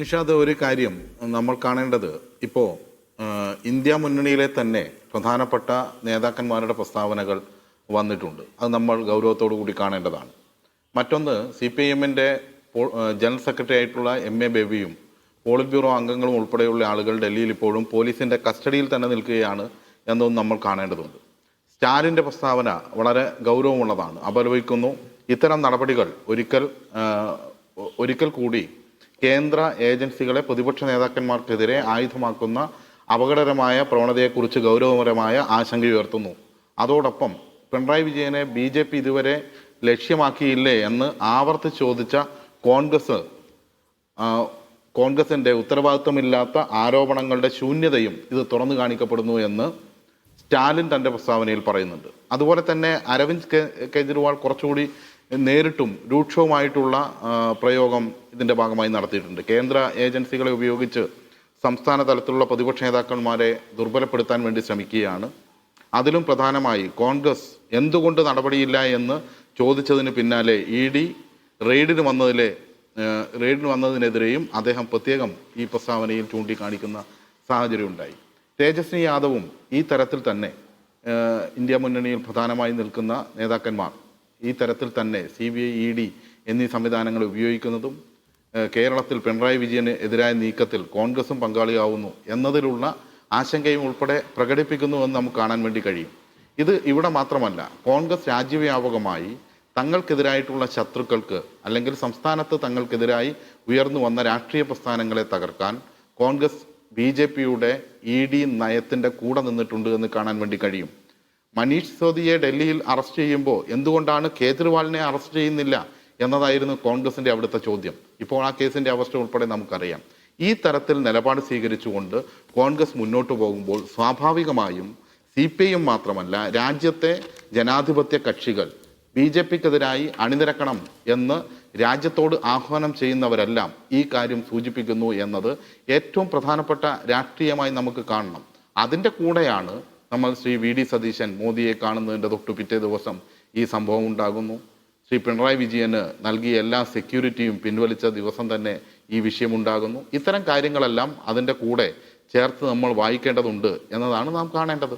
നിഷാദ്, ഒരു കാര്യം നമ്മൾ കാണേണ്ടത് ഇപ്പോൾ ഇന്ത്യ മുന്നണിയിലെ തന്നെ പ്രധാനപ്പെട്ട നേതാക്കന്മാരുടെ പ്രസ്താവനകൾ വന്നിട്ടുണ്ട്. അത് നമ്മൾ ഗൗരവത്തോടു കൂടി കാണേണ്ടതാണ്. മറ്റൊന്ന്, CPIM-ൻ്റെ ജനറൽ സെക്രട്ടറി ആയിട്ടുള്ള MA ബേബിയും പോളിറ്റ് ബ്യൂറോ അംഗങ്ങളും ഉൾപ്പെടെയുള്ള ആളുകൾ ഡൽഹിയിൽ ഇപ്പോഴും പോലീസിൻ്റെ കസ്റ്റഡിയിൽ തന്നെ നിൽക്കുകയാണ് എന്നൊന്നും നമ്മൾ കാണേണ്ടതുണ്ട്. സ്റ്റാലിൻ്റെ പ്രസ്താവന വളരെ ഗൗരവമുള്ളതാണ്, അപലപിക്കുന്നു. ഇത്തരം നടപടികൾ ഒരിക്കൽ കൂടി കേന്ദ്ര ഏജൻസികളെ പ്രതിപക്ഷ നേതാക്കന്മാർക്കെതിരെ ആയുധമാക്കുന്ന അപകടകരമായ പ്രവണതയെക്കുറിച്ച് ഗൗരവപരമായ ആശങ്കയുയർത്തുന്നു. അതോടൊപ്പം പിണറായി വിജയനെ BJP ഇതുവരെ ലക്ഷ്യമാക്കിയില്ലേ എന്ന് ആവർത്തിച്ച് ചോദിച്ച കോൺഗ്രസിൻ്റെ ഉത്തരവാദിത്വമില്ലാത്ത ആരോപണങ്ങളുടെ ശൂന്യതയും ഇത് തുറന്നു കാണിക്കപ്പെടുന്നു എന്ന് സ്റ്റാലിൻ തൻ്റെ പ്രസ്താവനയിൽ പറയുന്നുണ്ട്. അതുപോലെ തന്നെ അരവിന്ദ് കെജ്രിവാൾ കുറച്ചുകൂടി നേരിട്ടും രൂക്ഷവുമായിട്ടുള്ള പ്രയോഗം ഇതിൻ്റെ ഭാഗമായി നടത്തിയിട്ടുണ്ട്. കേന്ദ്ര ഏജൻസികളെ ഉപയോഗിച്ച് സംസ്ഥാന തലത്തിലുള്ള പ്രതിപക്ഷ നേതാക്കന്മാരെ ദുർബലപ്പെടുത്താൻ വേണ്ടി ശ്രമിക്കുകയാണ്. അതിലും പ്രധാനമായി കോൺഗ്രസ് എന്തുകൊണ്ട് നടപടിയില്ല എന്ന് ചോദിച്ചതിന് പിന്നാലെ ED റെയ്ഡിന് വന്നതിനെതിരെയും അദ്ദേഹം പ്രത്യേകം ഈ പ്രസ്താവനയിൽ ചൂണ്ടിക്കാണിക്കുന്ന സാഹചര്യം ഉണ്ടായി. തേജസ്വി യാദവും ഈ തരത്തിൽ തന്നെ ഇന്ത്യ മുന്നണിയിൽ പ്രധാനമായി നിൽക്കുന്ന നേതാക്കന്മാർ ഈ തരത്തിൽ തന്നെ CBI, ED എന്നീ സംവിധാനങ്ങൾ ഉപയോഗിക്കുന്നതും കേരളത്തിൽ പിണറായി വിജയന് എതിരായ നീക്കത്തിൽ കോൺഗ്രസും പങ്കാളിയാവുന്നു എന്നതിലുള്ള ആശങ്കയും ഉൾപ്പെടെ പ്രകടിപ്പിക്കുന്നുവെന്ന് നമുക്ക് കാണാൻ വേണ്ടി കഴിയും. ഇത് ഇവിടെ മാത്രമല്ല, കോൺഗ്രസ് രാജ്യവ്യാപകമായി തങ്ങൾക്കെതിരായിട്ടുള്ള ശത്രുക്കൾക്ക് അല്ലെങ്കിൽ സംസ്ഥാനത്ത് തങ്ങൾക്കെതിരായി ഉയർന്നു വന്ന രാഷ്ട്രീയ പ്രസ്ഥാനങ്ങളെ തകർക്കാൻ കോൺഗ്രസ് BJPയുടെ ED നയത്തിൻ്റെ കൂടെ നിന്നിട്ടുണ്ട് എന്ന് കാണാൻ വേണ്ടി കഴിയും. മനീഷ് സിസോദിയെ ഡൽഹിയിൽ അറസ്റ്റ് ചെയ്യുമ്പോൾ എന്തുകൊണ്ടാണ് കേജ്രിവാളിനെ അറസ്റ്റ് ചെയ്യുന്നില്ല എന്നതായിരുന്നു കോൺഗ്രസിൻ്റെ അവിടുത്തെ ചോദ്യം. ഇപ്പോൾ ആ കേസിൻ്റെ അവസ്ഥ ഉൾപ്പെടെ നമുക്കറിയാം. ഈ തരത്തിൽ നിലപാട് സ്വീകരിച്ചുകൊണ്ട് കോൺഗ്രസ് മുന്നോട്ട് പോകുമ്പോൾ സ്വാഭാവികമായും CPIM മാത്രമല്ല, രാജ്യത്തെ ജനാധിപത്യ കക്ഷികൾ BJPക്കെതിരായി അണിനിരക്കണം എന്ന് രാജ്യത്തോട് ആഹ്വാനം ചെയ്യുന്നവരെല്ലാം ഈ കാര്യം സൂചിപ്പിക്കുന്നു എന്നത് ഏറ്റവും പ്രധാനപ്പെട്ട രാഷ്ട്രീയമായി നമുക്ക് കാണണം. അതിൻ്റെ കൂടെയാണ് നമ്മൾ ശ്രീ VD സതീശൻ മോദിയെ കാണുന്നതിൻ്റെ തൊട്ടു പിറ്റേ ദിവസം ഈ സംഭവം ഉണ്ടാകുന്നു. ശ്രീ പിണറായി വിജയന് നൽകിയ എല്ലാ സെക്യൂരിറ്റിയും പിൻവലിച്ച ദിവസം തന്നെ ഈ വിഷയമുണ്ടാകുന്നു. ഇത്തരം കാര്യങ്ങളെല്ലാം അതിൻ്റെ കൂടെ ചേർത്ത് നമ്മൾ വായിക്കേണ്ടതുണ്ട് എന്നതാണ് നാം കാണേണ്ടത്.